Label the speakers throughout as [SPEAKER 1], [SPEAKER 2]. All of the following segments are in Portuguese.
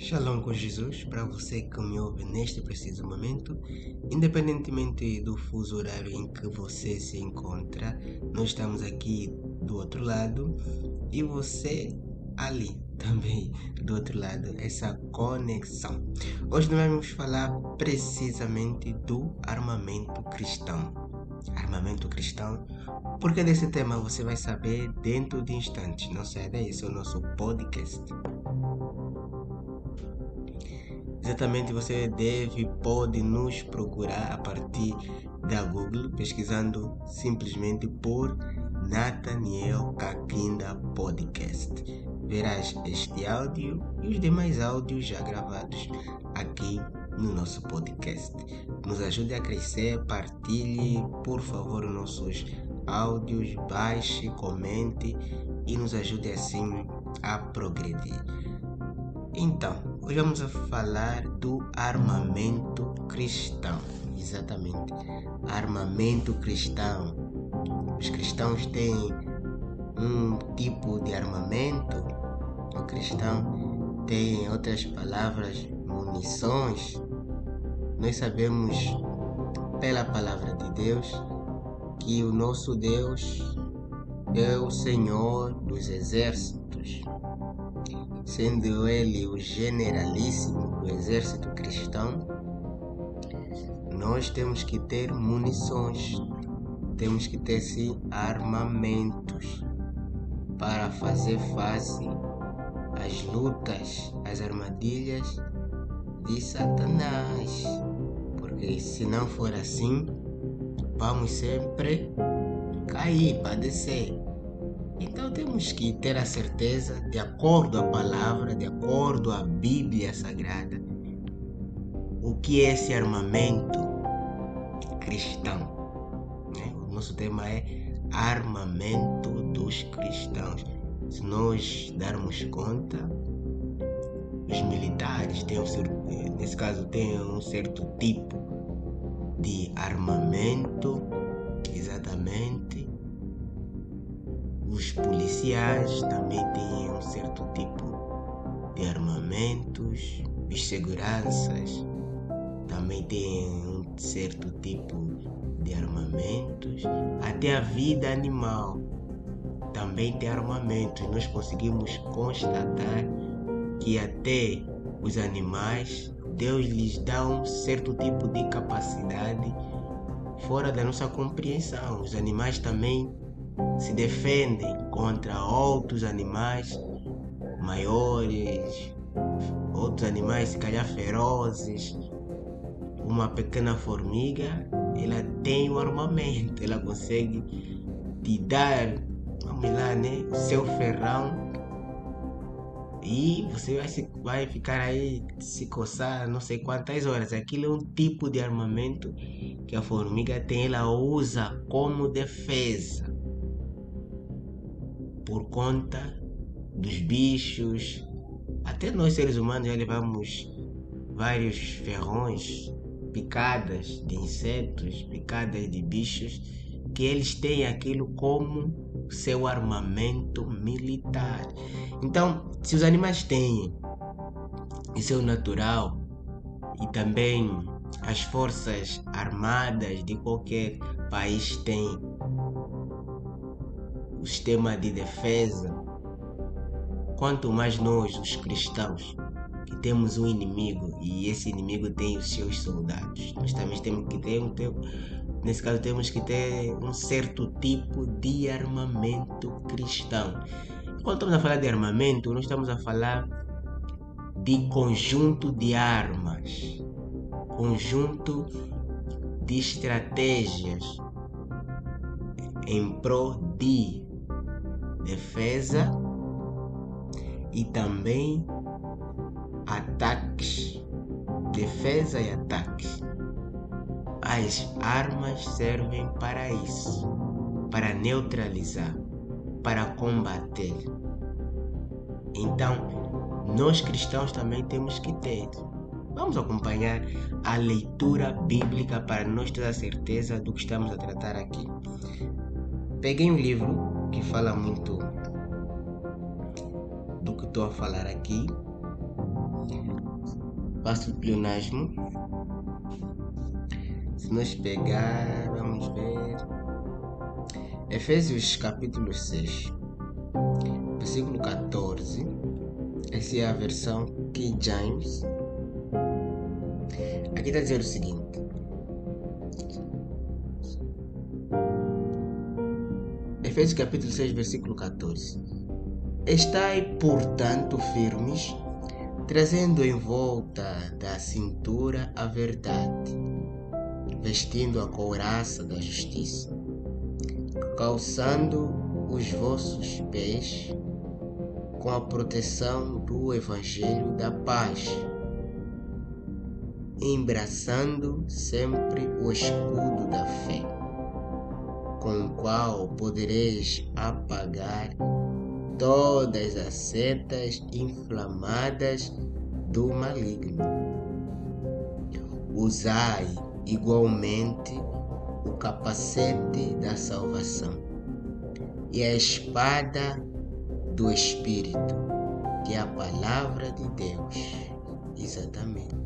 [SPEAKER 1] Shalom com Jesus para você que me ouve neste preciso momento, independentemente do fuso horário em que você se encontra, nós estamos aqui do outro lado e você ali também do outro lado, essa conexão. Hoje nós vamos falar precisamente do armamento cristão. Armamento cristão. Porque desse tema você vai saber dentro de instantes. Não sai daí, esse é o nosso podcast. Exatamente, você pode nos procurar a partir da Google, pesquisando simplesmente por Nathaniel Kakinda Podcast. Verás este áudio e os demais áudios já gravados aqui no nosso podcast. Nos ajude a crescer, partilhe, por favor, nossos áudios, baixe, comente e nos ajude assim a progredir. Então, hoje vamos falar do armamento cristão. Exatamente, armamento cristão. Os cristãos têm um tipo de armamento. O cristão tem, em outras palavras, munições. Nós sabemos pela palavra de Deus que o nosso Deus é o Senhor dos exércitos, sendo Ele o generalíssimo do exército cristão. Nós temos que ter munições, temos que ter sim armamentos para fazer face às lutas, às armadilhas de Satanás, porque se não for assim, vamos sempre cair, padecer. Então temos que ter a certeza, de acordo à palavra, de acordo à Bíblia Sagrada, o que é esse armamento cristão. O nosso tema é armamento dos cristãos. Se nós darmos conta, os militares têm nesse caso têm um certo tipo de armamento, exatamente. Os policiais também têm um certo tipo de armamentos, os seguranças também têm um certo tipo de armamentos, até a vida animal também tem armamentos. Nós conseguimos constatar que até os animais, Deus lhes dá um certo tipo de capacidade fora da nossa compreensão. Os animais também se defendem contra outros animais maiores, outros animais se calhar ferozes. Uma pequena formiga, ela tem um armamento, ela consegue te dar, o seu ferrão, e você vai ficar aí se coçar não sei quantas horas. Aquilo é um tipo de armamento que a formiga tem, ela usa como defesa por conta dos bichos. Até nós seres humanos já levamos vários ferrões, picadas de insetos, picadas de bichos, que eles têm aquilo como seu armamento militar. Então, se os animais têm, isso é o natural, e também as forças armadas de qualquer país têm o sistema de defesa, quanto mais nós, os cristãos, que temos um inimigo e esse inimigo tem os seus soldados. Nós também temos que ter nesse caso temos que ter um certo tipo de armamento cristão. Quando estamos a falar de armamento, nós estamos a falar de conjunto de armas, conjunto de estratégias em prol de defesa e também ataques, defesa e ataques. As armas servem para isso, para neutralizar, para combater. Então, nós cristãos também temos que ter. Vamos acompanhar a leitura bíblica para nós ter a certeza do que estamos a tratar aqui. Peguei um livro que fala muito do que estou a falar aqui. Passo do pleonasmo. Se nós pegar, vamos ver. Efésios capítulo 6, versículo 14. Essa é a versão King James. Aqui está a dizer o seguinte: Efésios capítulo 6, versículo 14. Estai, portanto, firmes, trazendo em volta da cintura a verdade, vestindo a couraça da justiça, calçando os vossos pés com a proteção do Evangelho da paz, embraçando sempre o escudo da fé, com o qual podereis apagar todas as setas inflamadas do maligno. Usai igualmente o capacete da salvação e a espada do Espírito, que é a palavra de Deus. Exatamente.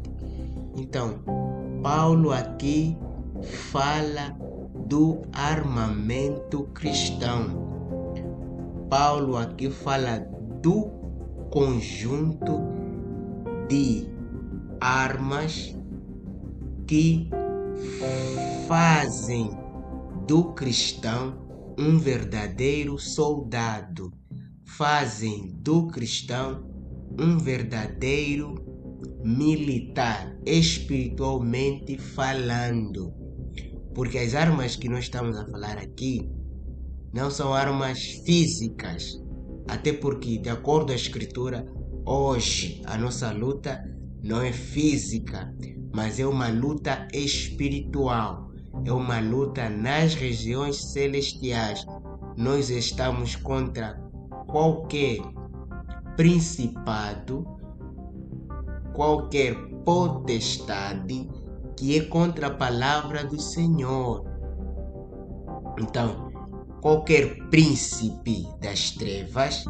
[SPEAKER 1] Então, Paulo aqui fala do armamento cristão. Paulo aqui fala do conjunto de armas que fazem do cristão um verdadeiro soldado, fazem do cristão um verdadeiro militar, espiritualmente falando. Porque as armas que nós estamos a falar aqui não são armas físicas, até porque, de acordo com a Escritura, hoje a nossa luta não é física, mas é uma luta espiritual, é uma luta nas regiões celestiais. Nós estamos contra qualquer principado, qualquer potestade que é contra a palavra do Senhor. Então, qualquer príncipe das trevas,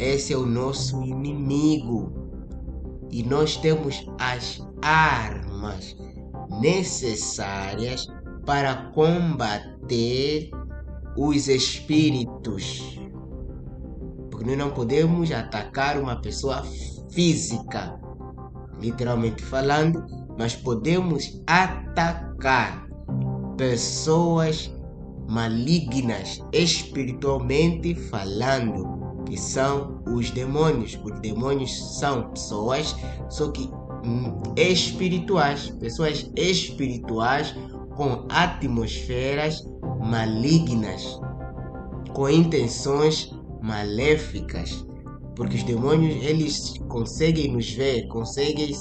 [SPEAKER 1] esse é o nosso inimigo. E nós temos as armas necessárias para combater os espíritos. Porque nós não podemos atacar uma pessoa física, literalmente falando, mas podemos atacar pessoas malignas, espiritualmente falando, que são os demônios, porque demônios são pessoas, só que espirituais, pessoas espirituais com atmosferas malignas, com intenções maléficas, porque os demônios, eles conseguem nos ver, conseguem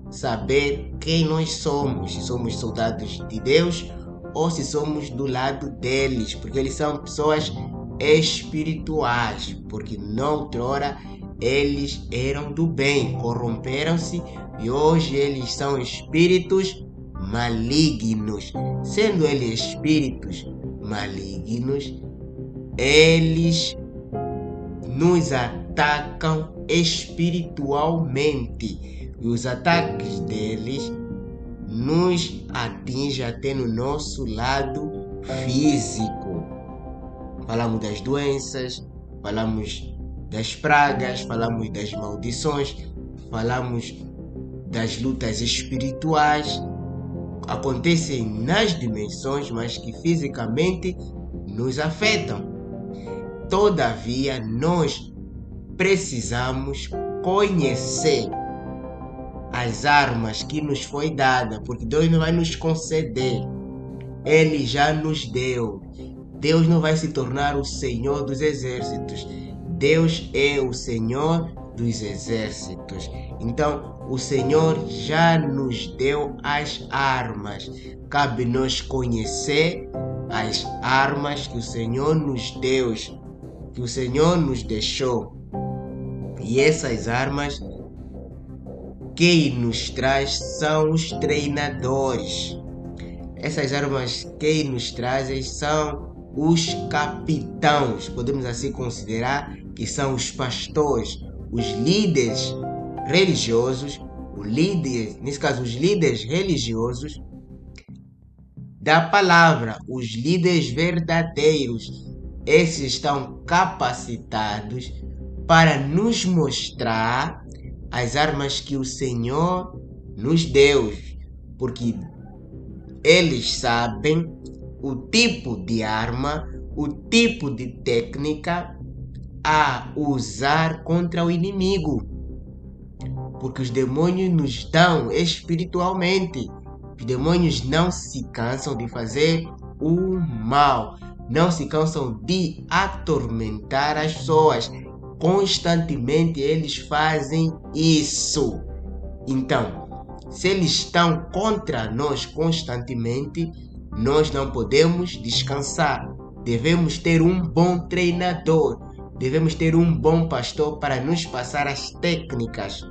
[SPEAKER 1] saber quem nós somos, se somos soldados de Deus ou se somos do lado deles, porque eles são pessoas espirituais, porque noutrora eles eram do bem, corromperam-se e hoje eles são espíritos malignos. Sendo eles espíritos malignos, eles nos atacam espiritualmente e os ataques deles nos atingem até no nosso lado físico. Falamos das doenças, falamos das pragas, falamos das maldições, falamos das lutas espirituais. Acontecem nas dimensões, mas que fisicamente nos afetam. Todavia, nós precisamos conhecer as armas que nos foi dada, porque Deus não vai nos conceder, Ele já nos deu. Deus não vai se tornar o Senhor dos exércitos. Deus é o Senhor dos exércitos. Então, o Senhor já nos deu as armas. Cabe nós conhecer as armas que o Senhor nos deu, que o Senhor nos deixou. E essas armas, quem nos traz são os treinadores. Essas armas quem nos trazem são os capitães, podemos assim considerar que são os pastores, os líderes religiosos, nesse caso, os líderes religiosos da palavra, os líderes verdadeiros, esses estão capacitados para nos mostrar as armas que o Senhor nos deu, porque eles sabem o tipo de arma, o tipo de técnica a usar contra o inimigo. Porque os demônios nos dão espiritualmente. Os demônios não se cansam de fazer o mal, não se cansam de atormentar as pessoas. Constantemente eles fazem isso. Então, se eles estão contra nós constantemente, nós não podemos descansar. Devemos ter um bom treinador, devemos ter um bom pastor para nos passar as técnicas.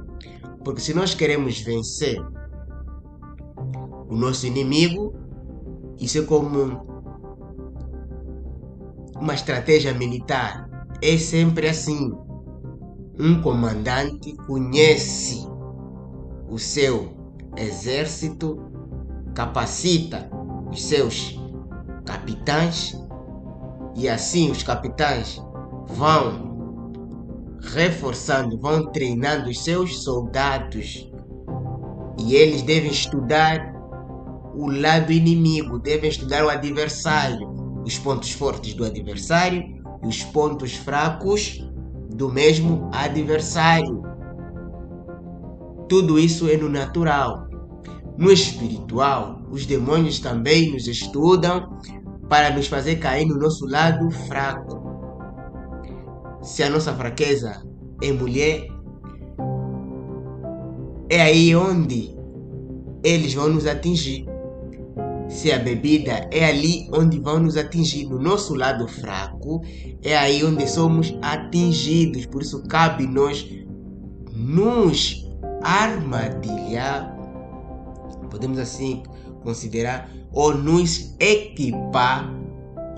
[SPEAKER 1] Porque se nós queremos vencer o nosso inimigo, isso é como uma estratégia militar. É sempre assim. Um comandante conhece o seu exército, capacita os seus capitães e assim os capitães vão reforçando, vão treinando os seus soldados e eles devem estudar o lado inimigo, devem estudar o adversário, os pontos fortes do adversário e os pontos fracos do mesmo adversário. Tudo isso é no natural. No espiritual, os demônios também nos estudam para nos fazer cair no nosso lado fraco. Se a nossa fraqueza é mulher, é aí onde eles vão nos atingir. Se a bebida, é ali onde vão nos atingir. No nosso lado fraco, é aí onde somos atingidos. Por isso cabe nós nos armadilhar, podemos assim considerar, ou nos equipar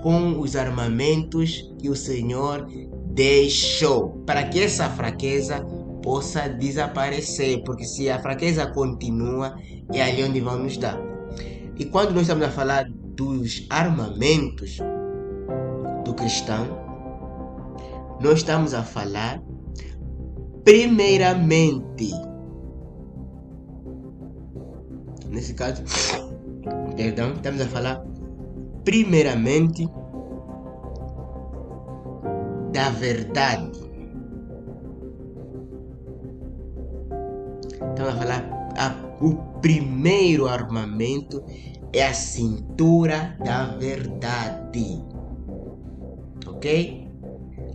[SPEAKER 1] com os armamentos que o Senhor deixou, para que essa fraqueza possa desaparecer, porque se a fraqueza continua, é ali onde vão nos dar. E quando nós estamos a falar dos armamentos do cristão, nós estamos a falar primeiramente, nesse caso, estamos a falar primeiramente da verdade. Estamos a falar, o primeiro armamento é a cintura da verdade. Ok?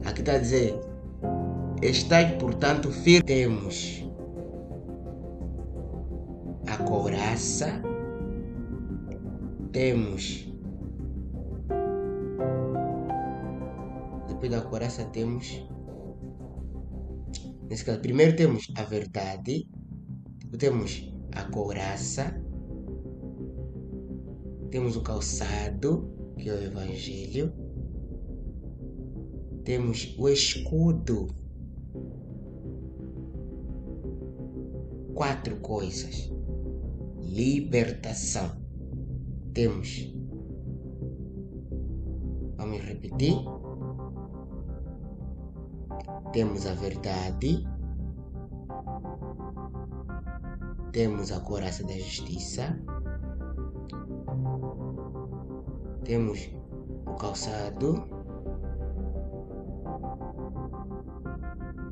[SPEAKER 1] Aqui está a dizer, estai, portanto, firmes. Temos a couraça, temos, depois da couraça temos, nesse caso, primeiro temos a verdade, depois temos a couraça, temos o calçado, que é o evangelho, temos o escudo. 4 coisas. Libertação. Temos, vamos repetir, temos a verdade, temos a couraça da justiça, temos o calçado,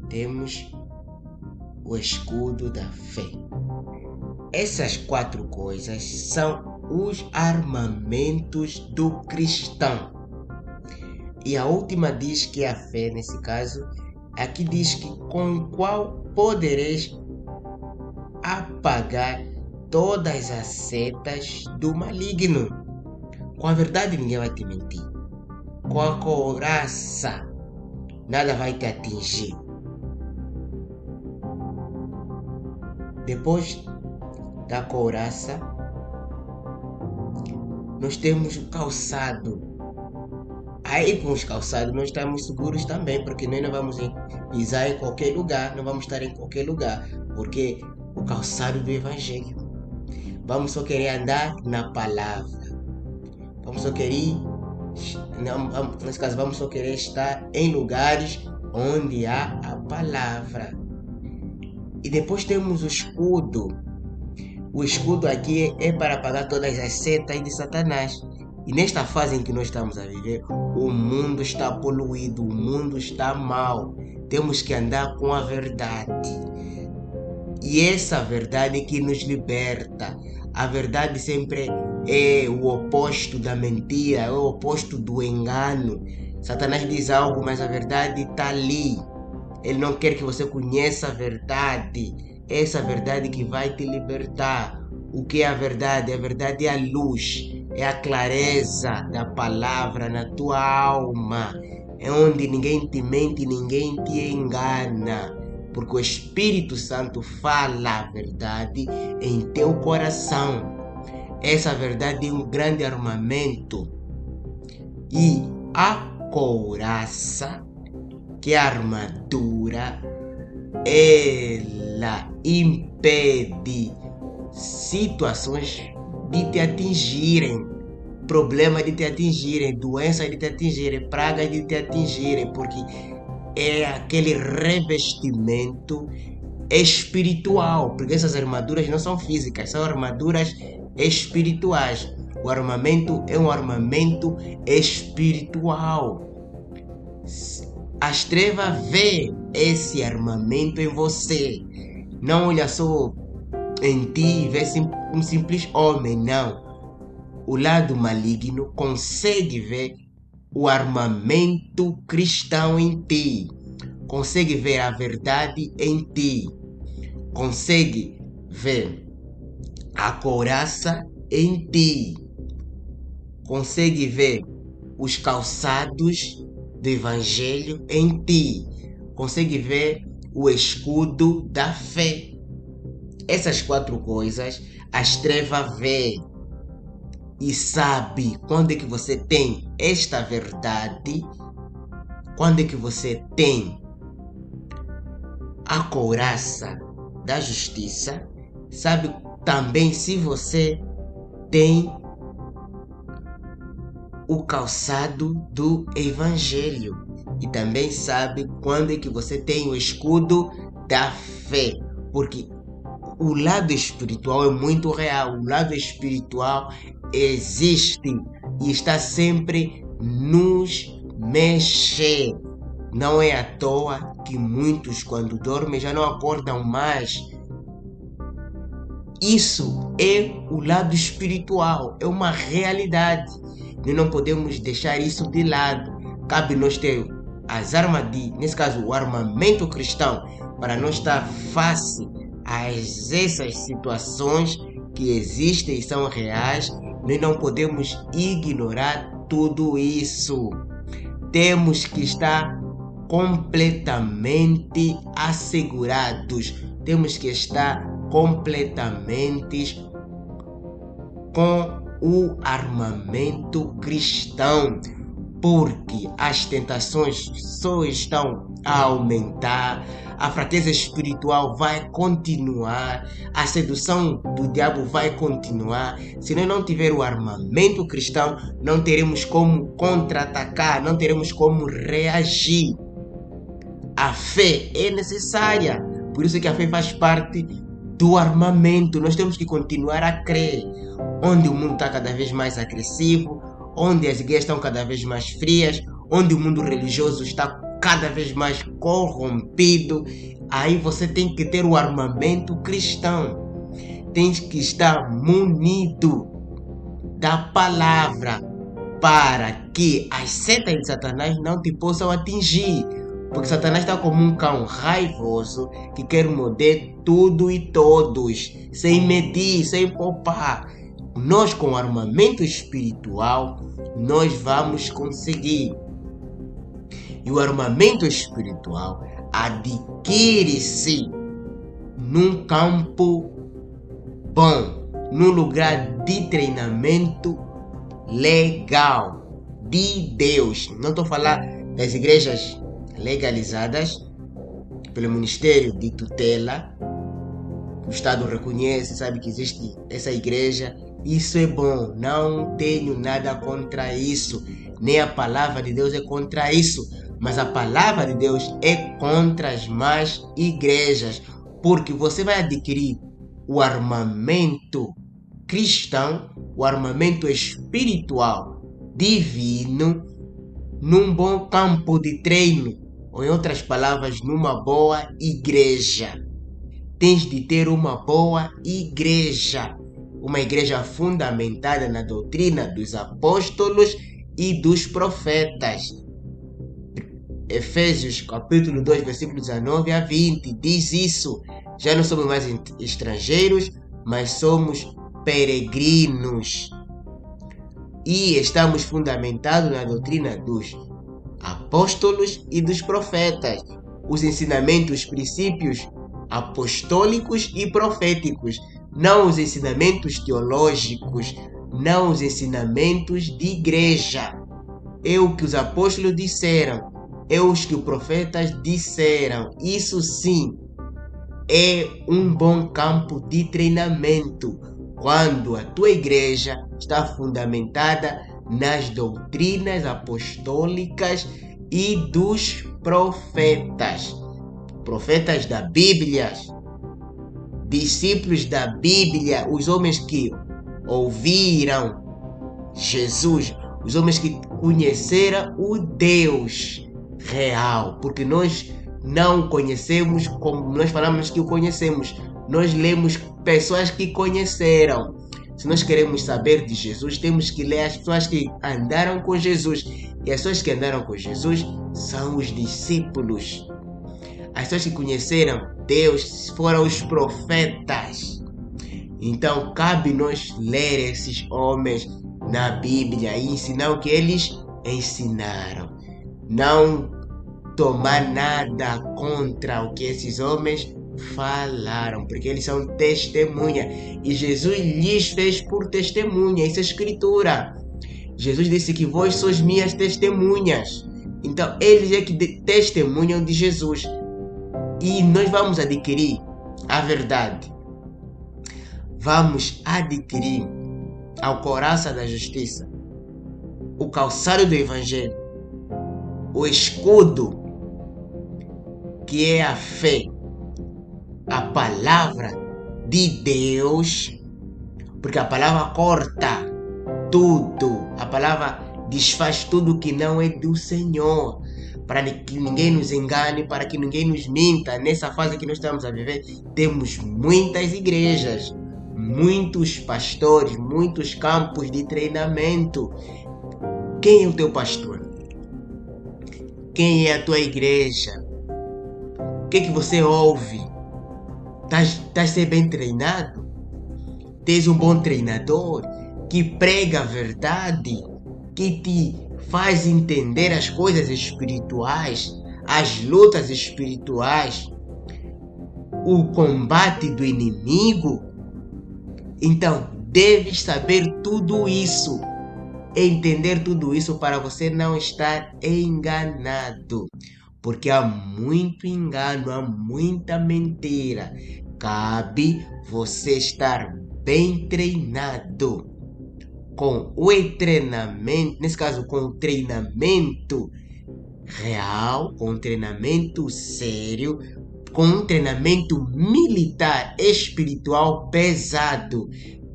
[SPEAKER 1] temos o escudo da fé. Essas 4 coisas são os armamentos do cristão. E a última diz que é a fé, nesse caso, aqui diz que com o qual podereis apagar todas as setas do maligno. Com a verdade ninguém vai te mentir. Com a couraça nada vai te atingir. Depois da couraça, nós temos o calçado. Aí com os calçados nós estamos seguros também, porque nós não vamos pisar em qualquer lugar, não vamos estar em qualquer lugar, porque o calçado do Evangelho. Vamos só querer andar na palavra. Vamos só querer, nesse caso, vamos só querer estar em lugares onde há a palavra. E depois temos o escudo. O escudo aqui é para apagar todas as setas de Satanás. E nesta fase em que nós estamos a viver, o mundo está poluído, o mundo está mal. Temos que andar com a verdade. E essa verdade que nos liberta. A verdade sempre é o oposto da mentira, é o oposto do engano. Satanás diz algo, mas a verdade está ali. Ele não quer que você conheça a verdade. Essa verdade que vai te libertar. O que é a verdade? A verdade é a luz, é a clareza da palavra na tua alma. É onde ninguém te mente, ninguém te engana. Porque o Espírito Santo fala a verdade em teu coração. Essa verdade é um grande armamento. E a couraça, que é a armadura, ela impede situações de te atingirem, problemas de te atingirem, doenças de te atingirem, pragas de te atingirem, porque é aquele revestimento espiritual, porque essas armaduras não são físicas, são armaduras espirituais. O armamento é um armamento espiritual. As trevas vê esse armamento em você. Não olha só em ti e vê um simples homem, não. O lado maligno consegue ver o armamento cristão em ti. Consegue ver a verdade em ti. Consegue ver a couraça em ti. Consegue ver os calçados do Evangelho em ti. Consegue ver o escudo da fé. Essas 4 coisas as trevas vê e sabe quando é que você tem esta verdade, quando é que você tem a couraça da justiça, sabe também se você tem o calçado do Evangelho e também sabe quando é que você tem o escudo da fé, porque o lado espiritual é muito real, o lado espiritual existe e está sempre nos mexer. Não é à toa que muitos, quando dormem, já não acordam mais. Isso é o lado espiritual, é uma realidade. Nós não podemos deixar isso de lado. Cabe nós ter as armas, nesse caso, o armamento cristão, para não estar face a essas situações que existem e são reais. Nós não podemos ignorar tudo isso. Temos que estar completamente assegurados. Temos que estar completamente com o armamento cristão, porque as tentações só estão a aumentar, a fraqueza espiritual vai continuar, a sedução do diabo vai continuar. Se nós não tivermos o armamento cristão, não teremos como contra-atacar, não teremos como reagir. A fé é necessária, por isso que a fé faz parte do armamento. Nós temos que continuar a crer. Onde o mundo está cada vez mais agressivo, onde as igrejas estão cada vez mais frias, onde o mundo religioso está cada vez mais corrompido, aí você tem que ter o armamento cristão. Tem que estar munido da palavra para que as setas de Satanás não te possam atingir. Porque Satanás está como um cão raivoso que quer morder tudo e todos, sem medir, sem poupar. Nós, com o armamento espiritual, nós vamos conseguir. E o armamento espiritual adquire-se num campo bom, num lugar de treinamento legal de Deus. Não estou falando das igrejas legalizadas pelo Ministério de Tutela, o Estado reconhece, sabe que existe essa igreja. Isso é bom, não tenho nada contra isso, nem a palavra de Deus é contra isso, mas a palavra de Deus é contra as más igrejas, porque você vai adquirir o armamento cristão, o armamento espiritual, divino, num bom campo de treino, ou em outras palavras, numa boa igreja. Tens de ter uma boa igreja, uma igreja fundamentada na doutrina dos apóstolos e dos profetas. Efésios capítulo 2, versículo 19 a 20 diz isso. Já não somos mais estrangeiros, mas somos peregrinos. E estamos fundamentados na doutrina dos apóstolos e dos profetas. Os ensinamentos, os princípios apostólicos e proféticos, não os ensinamentos teológicos, não os ensinamentos de igreja. É o que os apóstolos disseram, é o que os profetas disseram. Isso sim é um bom campo de treinamento, quando a tua igreja está fundamentada nas doutrinas apostólicas e dos profetas. Profetas da Bíblia, discípulos da Bíblia, os homens que ouviram Jesus, os homens que conheceram o Deus real, porque nós não conhecemos como nós falamos que o conhecemos, nós lemos pessoas que conheceram. Se nós queremos saber de Jesus, temos que ler as pessoas que andaram com Jesus, e as pessoas que andaram com Jesus são os discípulos. As pessoas que conheceram Deus foram os profetas. Então cabe nós ler esses homens na Bíblia e ensinar o que eles ensinaram. Não tomar nada contra o que esses homens falaram, porque eles são testemunha. E Jesus lhes fez por testemunha. Isso é escritura. Jesus disse que vós sois minhas testemunhas. Então eles é que testemunham de Jesus. E nós vamos adquirir a verdade. Vamos adquirir a couraça da justiça, o calçado do evangelho, o escudo, que é a fé, a palavra de Deus, porque a palavra corta tudo, a palavra desfaz tudo que não é do Senhor, para que ninguém nos engane, para que ninguém nos minta. Nessa fase que nós estamos a viver, temos muitas igrejas, muitos pastores, muitos campos de treinamento. Quem é o teu pastor? Quem é a tua igreja? O que você ouve? Estás sendo bem treinado? Tens um bom treinador que prega a verdade, que te faz entender as coisas espirituais, as lutas espirituais, o combate do inimigo? Então, deves saber tudo isso, entender tudo isso para você não estar enganado. Porque há muito engano, há muita mentira. Cabe você estar bem treinado. Com o treinamento, nesse caso com o treinamento real, com um treinamento sério, com um treinamento militar, espiritual pesado,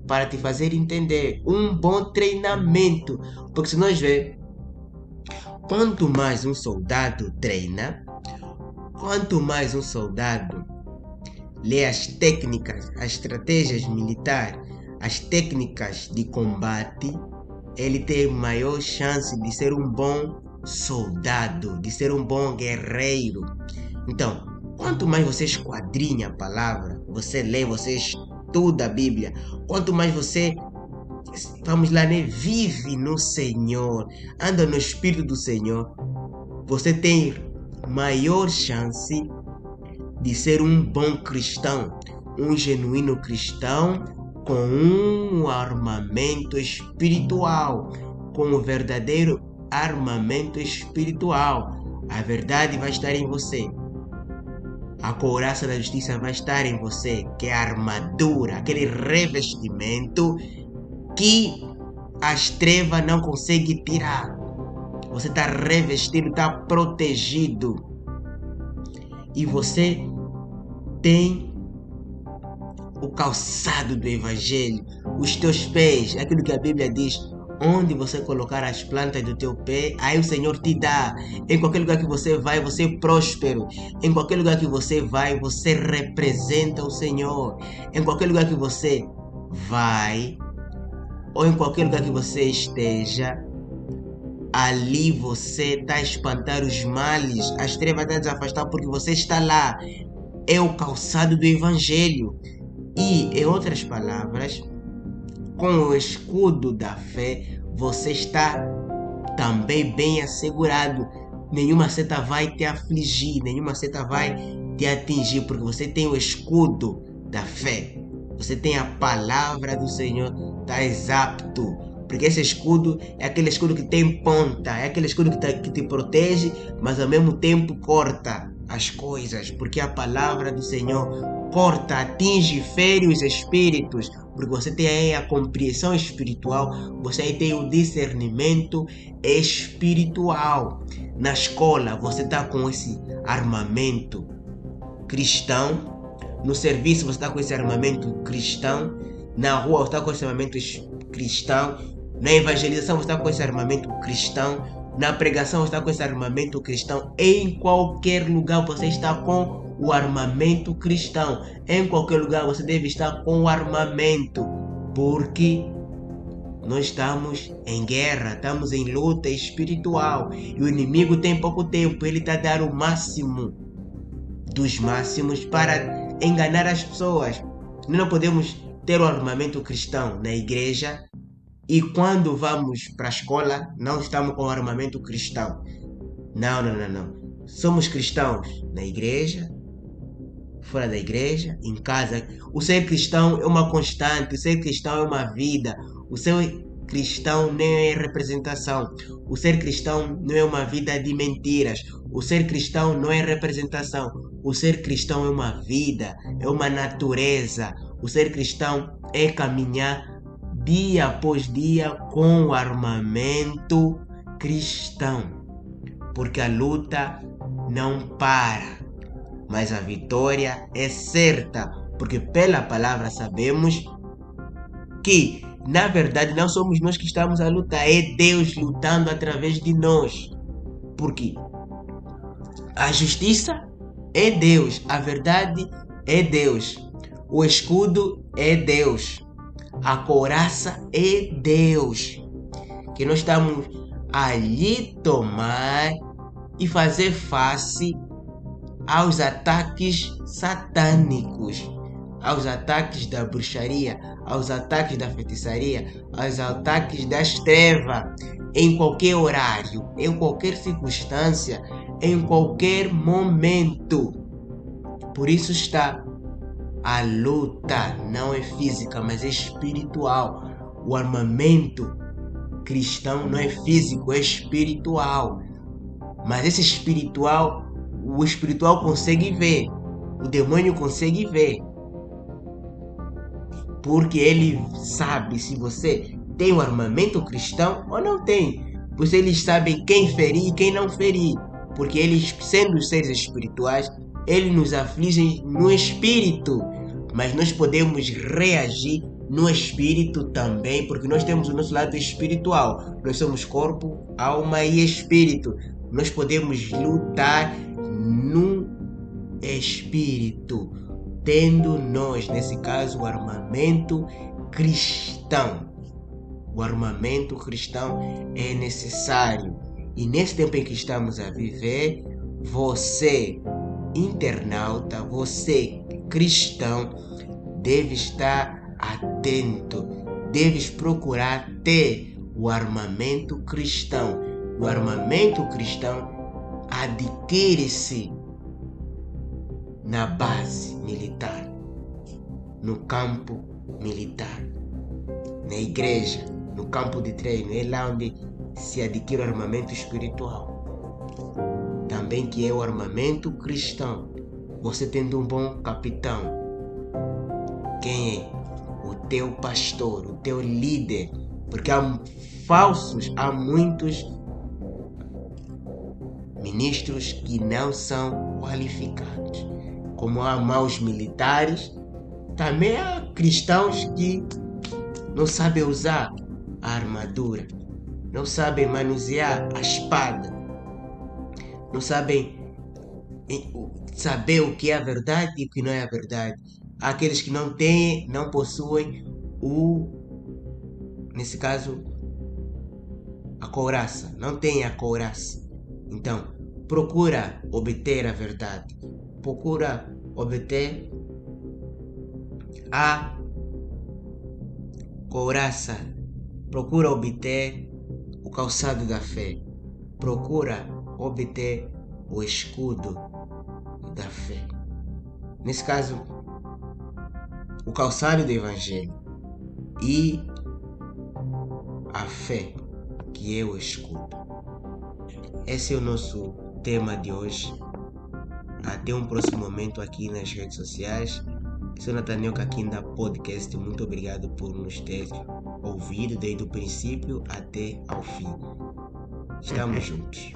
[SPEAKER 1] para te fazer entender. Um bom treinamento. Porque se nós ver, quanto mais um soldado treina, quanto mais um soldado lê as técnicas, as estratégias militares, as técnicas de combate, ele tem maior chance de ser um bom soldado, de ser um bom guerreiro. Então, quanto mais você esquadrinha a palavra, você lê, você estuda a Bíblia, quanto mais você, vamos lá, né, vive no Senhor, anda no Espírito do Senhor, você tem maior chance de ser um bom cristão, um genuíno cristão, com um armamento espiritual, com um verdadeiro armamento espiritual. A verdade vai estar em você. A couraça da justiça vai estar em você, que é a armadura, aquele revestimento que as trevas não conseguem tirar. Você está revestido, está protegido. E você tem o calçado do Evangelho, os teus pés, aquilo que a Bíblia diz, onde você colocar as plantas do teu pé, aí o Senhor te dá. Em qualquer lugar que você vai, você é próspero. Em qualquer lugar que você vai, você representa o Senhor. Em qualquer lugar que você vai, ou em qualquer lugar que você esteja, ali você está a espantar os males, as trevas estão a desafastar porque você está lá. É o calçado do Evangelho. E, em outras palavras, com o escudo da fé, você está também bem assegurado. Nenhuma seta vai te afligir, nenhuma seta vai te atingir, porque você tem o escudo da fé. Você tem a palavra do Senhor, estás apto. Porque esse escudo é aquele escudo que tem ponta, é aquele escudo que te protege, mas ao mesmo tempo corta as coisas, porque a palavra do Senhor corta, atinge, fere os espíritos, porque você tem aí a compreensão espiritual, você aí tem o discernimento espiritual. Na escola você está com esse armamento cristão, no serviço você está com esse armamento cristão, na rua você está com esse armamento cristão, na evangelização você está com esse armamento cristão, na pregação você está com esse armamento cristão, em qualquer lugar você está com o armamento cristão. Em qualquer lugar você deve estar com o armamento, porque nós estamos em guerra, estamos em luta espiritual e o inimigo tem pouco tempo, ele está a dar o máximo dos máximos para enganar as pessoas. Nós não podemos ter o armamento cristão na igreja e quando vamos para a escola não estamos com o armamento cristão. Não. Somos cristãos na igreja, fora da igreja, em casa. O ser cristão é uma constante, o ser cristão é uma vida. O ser cristão não é representação. O ser cristão não é uma vida de mentiras. O ser cristão não é representação. O ser cristão é uma vida, é uma natureza. O ser cristão é caminhar dia após dia com o armamento cristão. Porque a luta não para, mas a vitória é certa, porque pela palavra sabemos que, na verdade, não somos nós que estamos a lutar, é Deus lutando através de nós. Porque a justiça é Deus, a verdade é Deus, o escudo é Deus, a couraça é Deus, que nós estamos ali tomar e fazer face aos ataques satânicos, aos ataques da bruxaria, aos ataques da feitiçaria, aos ataques das trevas, em qualquer horário, em qualquer circunstância, em qualquer momento. Por isso está, a luta não é física, mas é espiritual. O armamento cristão não é físico, é espiritual. Mas esse espiritual, o espiritual consegue ver, o demônio consegue ver, porque ele sabe se você tem um armamento cristão ou não tem, pois eles sabem quem ferir e quem não ferir, porque eles, sendo seres espirituais, eles nos afligem no espírito, mas nós podemos reagir no espírito também, porque nós temos o nosso lado espiritual, nós somos corpo, alma e espírito. Nós podemos lutar no espírito, tendo nós, nesse caso, o armamento cristão. O armamento cristão é necessário. E nesse tempo em que estamos a viver, você, internauta, você, cristão, deve estar atento, deves procurar ter o armamento cristão. O armamento cristão adquire-se na base militar, no campo militar, na igreja, no campo de treino. É lá onde se adquire o armamento espiritual, também que é o armamento cristão. você tendo um bom capitão, quem é? O teu pastor, o teu líder. Porque há muitos ministros que não são qualificados. Como há maus militares, também há cristãos que não sabem usar a armadura, não sabem manusear a espada, não sabem saber o que é a verdade e o que não é a verdade. Há aqueles que não possuem nesse caso, a couraça, não tem a couraça. Então, procura obter a verdade, procura obter a couraça, procura obter o calçado da fé, procura obter o escudo da fé. Nesse caso, o calçado do evangelho e a fé, que é o escudo. Esse é o nosso tema de hoje. Até um próximo momento aqui nas redes sociais. Sou Nathaniel Kakinda Podcast. Muito obrigado por nos ter ouvido desde o princípio até ao fim. Estamos juntos.